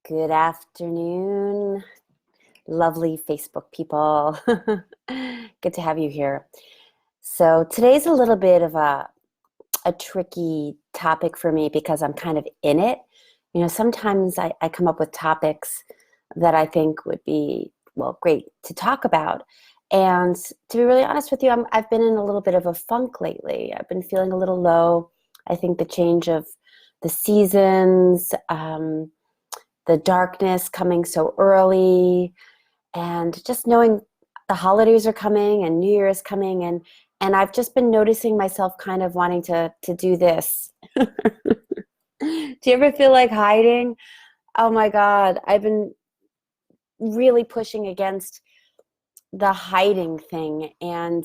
Good afternoon, lovely Facebook people. Good to have you here. So today's a little bit of a tricky topic for me because I'm kind of in it. Sometimes I come up with topics that I think would be, well, great to talk about. And to be really honest with you, I've been in a little bit of a funk lately. I've been feeling a little low. I think the change of the seasons, the darkness coming so early, and just knowing the holidays are coming and New Year is coming, and I've just been noticing myself kind of wanting to do this. Do you ever feel like hiding? Oh my God, I've been really pushing against the hiding thing, and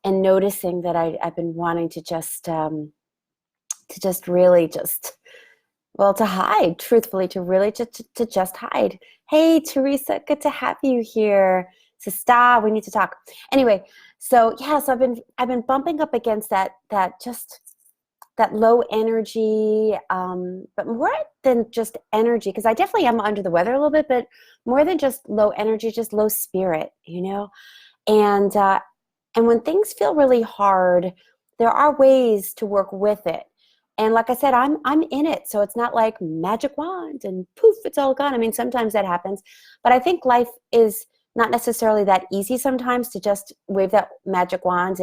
noticing that I've been wanting to just really just, well, to hide, truthfully, to really to just hide. Hey, Teresa, good to have you here. Sister, we need to talk. Anyway, so yeah, so I've been bumping up against that low energy, but more than just energy, because I definitely am under the weather a little bit, but more than just low energy, just low spirit, And and when things feel really hard, there are ways to work with it. And like I said, I'm in it, so it's not like magic wand and poof, it's all gone. I mean, sometimes that happens, but I think life is not necessarily that easy sometimes to just wave that magic wand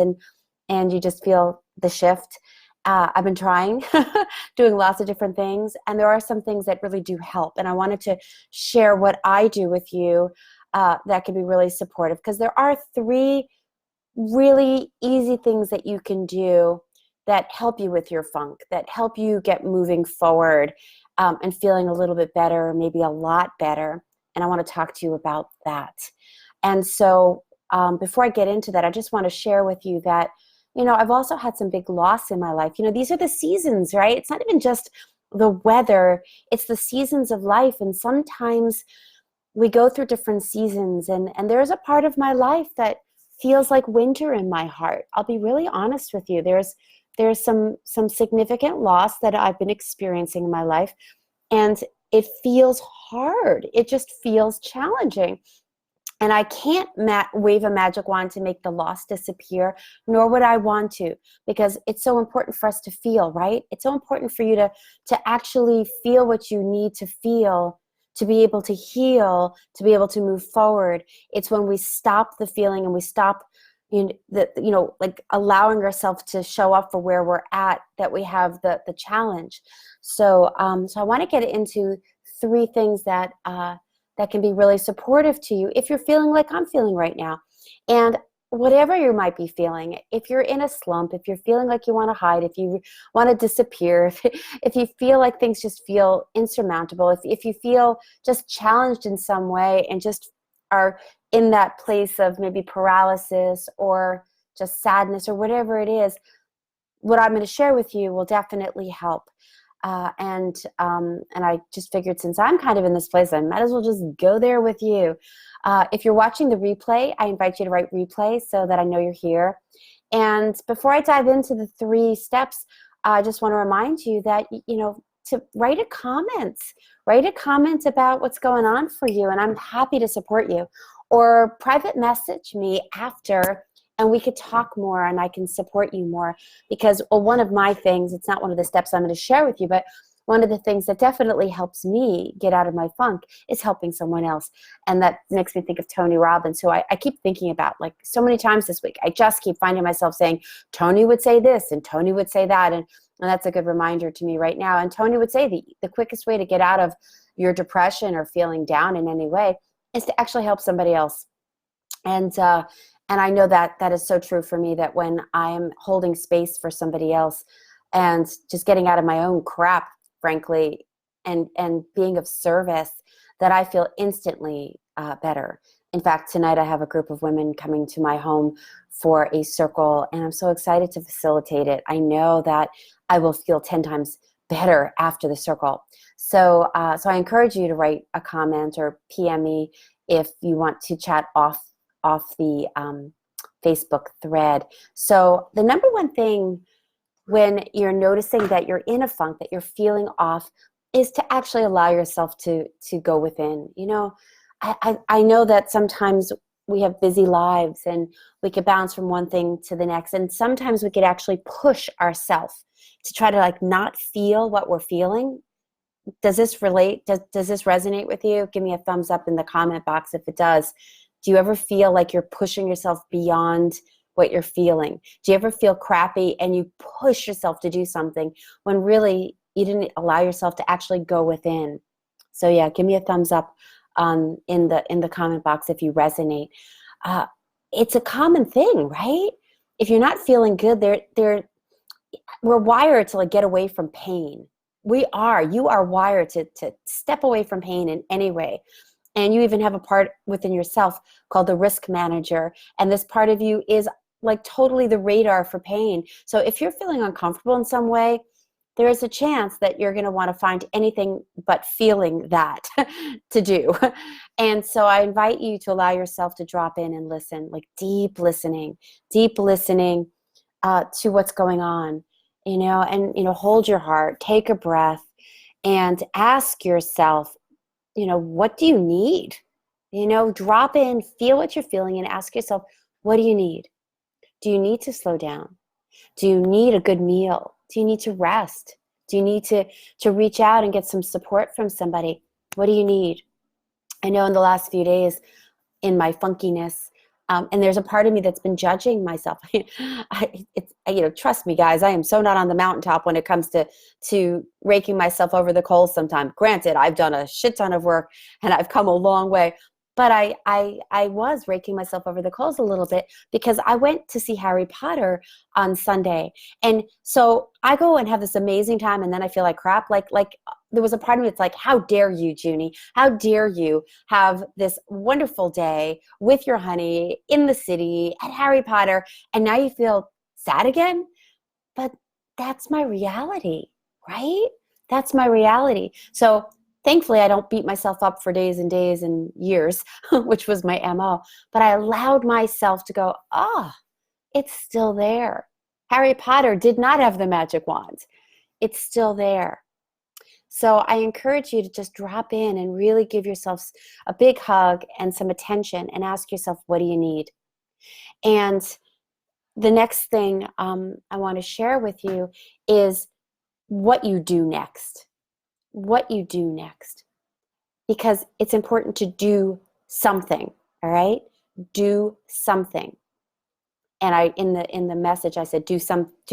and you just feel the shift. I've been trying, doing lots of different things, and there are some things that really do help. And I wanted to share what I do with you that can be really supportive, because there are three really easy things that you can do that help you with your funk, that help you get moving forward, and feeling a little bit better, maybe a lot better. And I want to talk to you about that. And so before I get into that, I just want to share with you that, I've also had some big loss in my life. These are the seasons, right? It's not even just the weather, it's the seasons of life. And sometimes we go through different seasons, and there's a part of my life that feels like winter in my heart. I'll be really honest with you. There's some significant loss that I've been experiencing in my life, and it feels hard. It just feels challenging. And I can't wave a magic wand to make the loss disappear, nor would I want to, because it's so important for us to feel, right? It's so important for you to actually feel what you need to feel, to be able to heal, to be able to move forward. It's when we stop the feeling and we stop, like allowing ourselves to show up for where we're at, that we have the challenge. So I want to get into three things that can be really supportive to you if you're feeling like I'm feeling right now. And whatever you might be feeling, if you're in a slump, if you're feeling like you want to hide, if you want to disappear, if you feel like things just feel insurmountable, if you feel just challenged in some way and just are in that place of maybe paralysis or just sadness or whatever it is, what I'm going to share with you will definitely help. And I just figured, since I'm kind of in this place, I might as well just go there with you. If you're watching the replay, I invite you to write replay so that I know you're here. And before I dive into the three steps, I just want to remind you that, to write a comment about what's going on for you, and I'm happy to support you. Or private message me after, and we could talk more and I can support you more. Because, well, one of my things, it's not one of the steps I'm going to share with you, but one of the things that definitely helps me get out of my funk is helping someone else. And that makes me think of Tony Robbins, who I keep thinking about, like, so many times this week. I just keep finding myself saying, Tony would say this and Tony would say that. And that's a good reminder to me right now. And Tony would say the quickest way to get out of your depression or feeling down in any way is to actually help somebody else. And I know that is so true for me, that when I am holding space for somebody else and just getting out of my own crap, frankly, and being of service, that I feel instantly better. In fact, tonight I have a group of women coming to my home for a circle, and I'm so excited to facilitate it. I know that I will feel 10 times better after the circle. So I encourage you to write a comment or PM me if you want to chat off the Facebook thread. So the number one thing when you're noticing that you're in a funk, that you're feeling off, is to actually allow yourself to go within. I know that sometimes we have busy lives and we could bounce from one thing to the next, and sometimes we could actually push ourselves to try to like not feel what we're feeling. Does this relate? Does this resonate with you? Give me a thumbs up in the comment box if it does. Do you ever feel like you're pushing yourself beyond what you're feeling? Do you ever feel crappy and you push yourself to do something when really you didn't allow yourself to actually go within? So yeah, give me a thumbs up in the comment box if you resonate. Uh, it's a common thing, right? If you're not feeling good, we're wired to like get away from pain. You are wired to step away from pain in any way. And you even have a part within yourself called the risk manager. And this part of you is like totally the radar for pain. So if you're feeling uncomfortable in some way, there is a chance that you're going to want to find anything but feeling that to do. And so I invite you to allow yourself to drop in and listen, like deep listening to what's going on, and, hold your heart, take a breath, and ask yourself, what do you need? Drop in, feel what you're feeling, and ask yourself, what do you need? Do you need to slow down? Do you need a good meal? Do you need to rest? Do you need to reach out and get some support from somebody? What do you need? I know in the last few days, in my funkiness, and there's a part of me that's been judging myself. Trust me, guys, I am so not on the mountaintop when it comes to raking myself over the coals sometimes. Granted, I've done a shit ton of work and I've come a long way, but I was raking myself over the coals a little bit because I went to see Harry Potter on Sunday. And so I go and have this amazing time, and then I feel like crap. Like there was a part of me that's like, how dare you, Junie? How dare you have this wonderful day with your honey in the city at Harry Potter, and now you feel sad again? But that's my reality, right? That's my reality. So thankfully, I don't beat myself up for days and days and years, which was my MO. But I allowed myself to go, it's still there. Harry Potter did not have the magic wand. It's still there. So I encourage you to just drop in and really give yourself a big hug and some attention and ask yourself, what do you need? And the next thing I want to share with you is what you do next. What you do next. Because it's important to do something, all right? Do something. And in the message I said do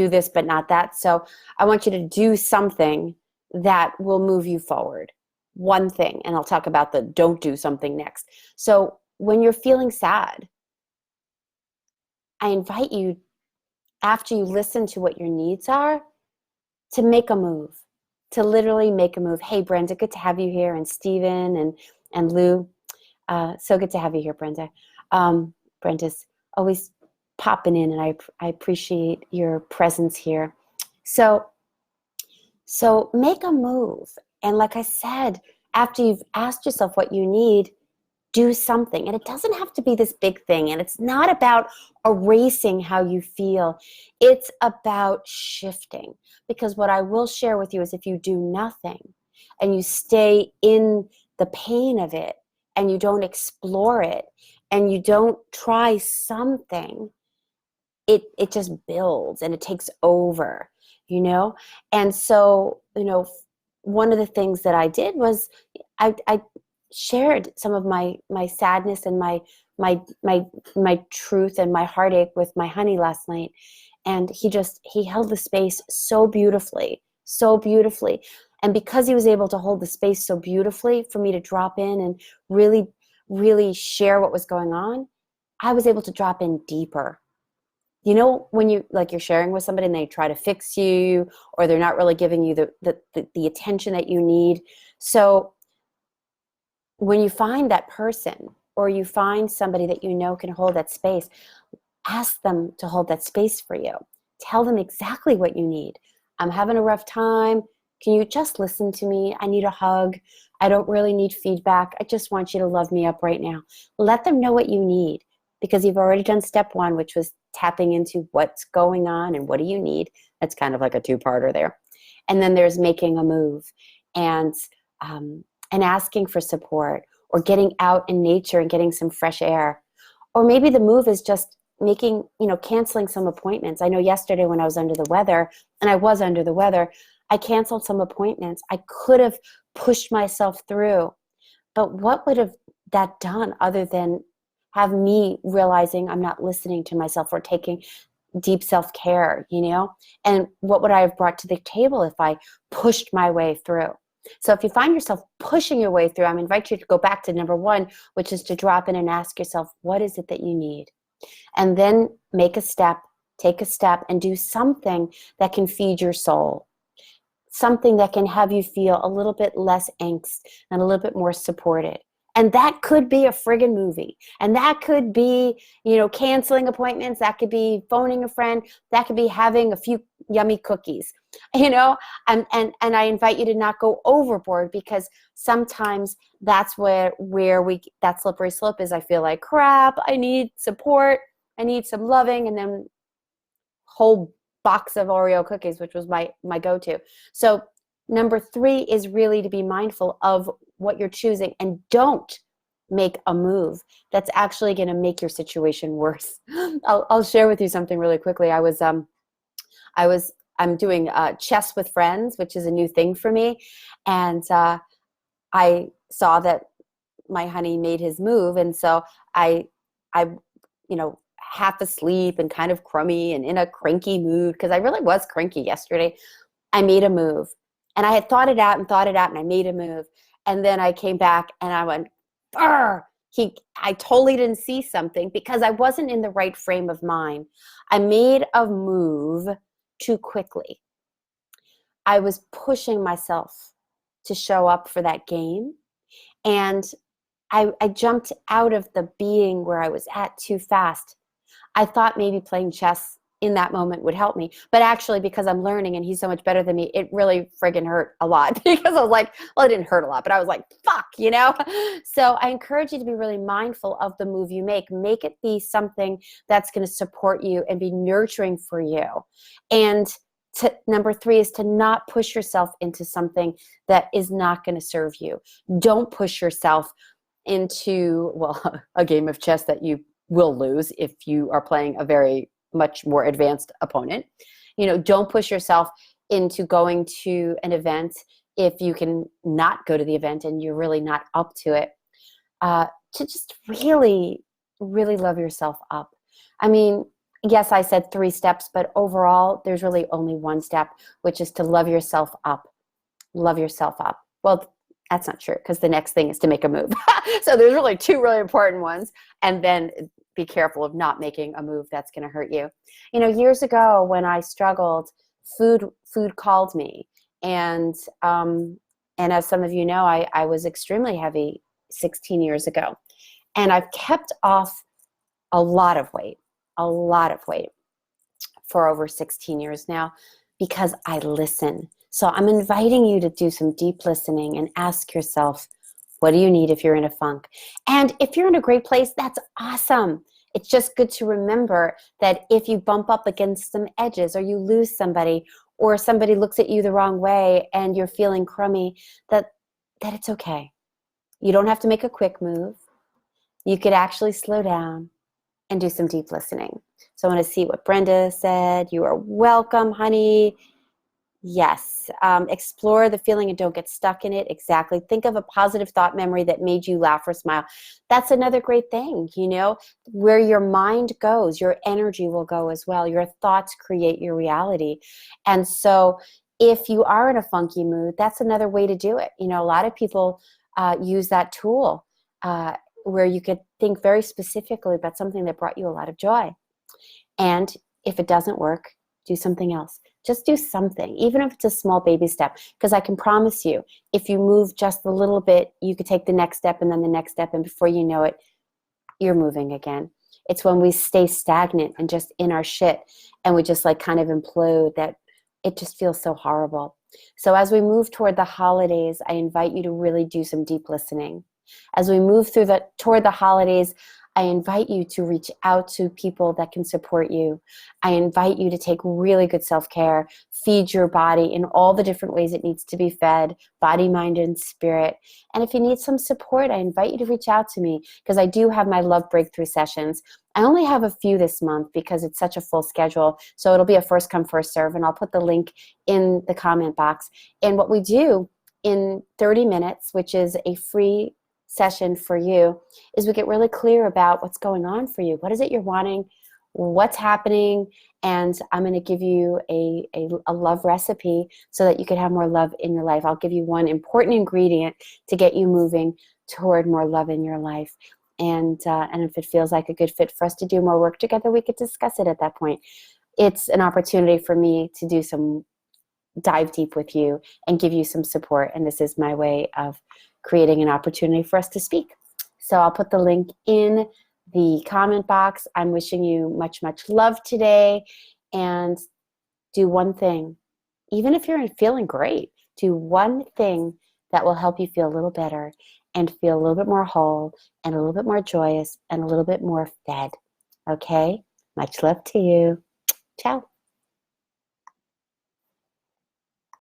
this but not that. So I want you to do something that will move you forward. One thing, and I'll talk about the don't do something next. So when you're feeling sad, I invite you, after you listen to what your needs are, to make a move, to literally make a move. Hey, Brenda, good to have you here, and Steven and Lou. So good to have you here, Brenda. Brenda's always popping in, and I appreciate your presence here. So make a move. And like I said, after you've asked yourself what you need, do something. And it doesn't have to be this big thing. And it's not about erasing how you feel. It's about shifting. Because what I will share with you is if you do nothing and you stay in the pain of it and you don't explore it and you don't try something, it just builds and it takes over, And so, one of the things that I did was I shared some of my sadness and my truth and my heartache with my honey last night. And he held the space so beautifully. And because he was able to hold the space so beautifully for me to drop in and really, really share what was going on, I was able to drop in deeper. When you're sharing with somebody and they try to fix you, or they're not really giving you the attention that you need. So when you find that person, or you find somebody that can hold that space, ask them to hold that space for you. Tell them exactly what you need. I'm having a rough time. Can you just listen to me? I need a hug. I don't really need feedback. I just want you to love me up right now. Let them know what you need, because you've already done step one, which was tapping into what's going on and what do you need. That's kind of like a two-parter there. And then there's making a move. and um, and asking for support, or getting out in nature and getting some fresh air. Or maybe the move is just making, canceling some appointments. I know yesterday when I was under the weather, and I was under the weather, I canceled some appointments. I could have pushed myself through, but what would have that done other than have me realizing I'm not listening to myself or taking deep self-care. And what would I have brought to the table if I pushed my way through? So if you find yourself pushing your way through, I invite you to go back to number one, which is to drop in and ask yourself, what is it that you need? And then take a step, and do something that can feed your soul, something that can have you feel a little bit less angst and a little bit more supported. And that could be a friggin' movie. And that could be, canceling appointments. That could be phoning a friend. That could be having a few yummy cookies, and I invite you to not go overboard, because sometimes that's where that slippery slope is. I feel like crap. I need support. I need some loving. And then whole box of Oreo cookies, which was my go-to. So number 3 is really to be mindful of what you're choosing, and don't make a move that's actually going to make your situation worse. I'll share with you something really quickly. I'm doing chess with friends, which is a new thing for me, and I saw that my honey made his move, and so I half asleep and kind of crummy and in a cranky mood, because I really was cranky yesterday. I made a move, and I had thought it out, and I made a move. And then I came back and I went, "Brr!" I totally didn't see something because I wasn't in the right frame of mind. I made a move too quickly. I was pushing myself to show up for that game. And I jumped out of the being where I was at too fast. I thought maybe playing chess in that moment would help me. But actually, because I'm learning and he's so much better than me, it really friggin' hurt a lot, because I was like, well, it didn't hurt a lot, but I was like, fuck, So I encourage you to be really mindful of the move you make. Make it be something that's going to support you and be nurturing for you. And number 3 is to not push yourself into something that is not going to serve you. Don't push yourself into, a game of chess that you will lose if you are playing a very much more advanced opponent. Don't push yourself into going to an event if you can not go to the event and you're really not up to it. To just really, really love yourself up. Yes, I said 3 steps, but overall, there's really only 1 step, which is to love yourself up. Love yourself up. Well, that's not true, because the next thing is to make a move. So there's really 2 really important ones. And then be careful of not making a move that's going to hurt you. Years ago when I struggled, food called me. And as some of you know, I was extremely heavy 16 years ago. And I've kept off a lot of weight for over 16 years now, because I listen. So I'm inviting you to do some deep listening and ask yourself, what do you need if you're in a funk? And if you're in a great place, that's awesome. It's just good to remember that if you bump up against some edges, or you lose somebody, or somebody looks at you the wrong way and you're feeling crummy, that it's okay. You don't have to make a quick move. You could actually slow down and do some deep listening. So I want to see what Brenda said. You are welcome, honey. Yes. Explore the feeling and don't get stuck in it. Exactly. Think of a positive thought memory that made you laugh or smile. That's another great thing, where your mind goes, your energy will go as well. Your thoughts create your reality. And so if you are in a funky mood, that's another way to do it. A lot of people use that tool where you could think very specifically about something that brought you a lot of joy. And if it doesn't work, do something else. Just do something, even if it's a small baby step, because I can promise you, if you move just a little bit, you could take the next step and then the next step, and before you know it, you're moving again. It's when we stay stagnant and just in our shit and we just kind of implode that it just feels so horrible. So as we move toward the holidays, I invite you to really do some deep listening. As we move toward the holidays, I invite you to reach out to people that can support you. I invite you to take really good self-care, feed your body in all the different ways it needs to be fed, body, mind, and spirit. And if you need some support, I invite you to reach out to me, because I do have my Love Breakthrough sessions. I only have a few this month because it's such a full schedule. So it'll be a first come, first serve, and I'll put the link in the comment box. And what we do in 30 minutes, which is a free session for you, is we get really clear about what's going on for you. What is it you're wanting? What's happening? And I'm going to give you a love recipe so that you can have more love in your life. I'll give you one important ingredient to get you moving toward more love in your life. And if it feels like a good fit for us to do more work together, we could discuss it at that point. It's an opportunity for me to do some dive deep with you and give you some support. And this is my way of creating an opportunity for us to speak. So I'll put the link in the comment box. I'm wishing you much, much love today. And do one thing. Even if you're feeling great, do one thing that will help you feel a little better and feel a little bit more whole and a little bit more joyous and a little bit more fed. Okay? Much love to you. Ciao.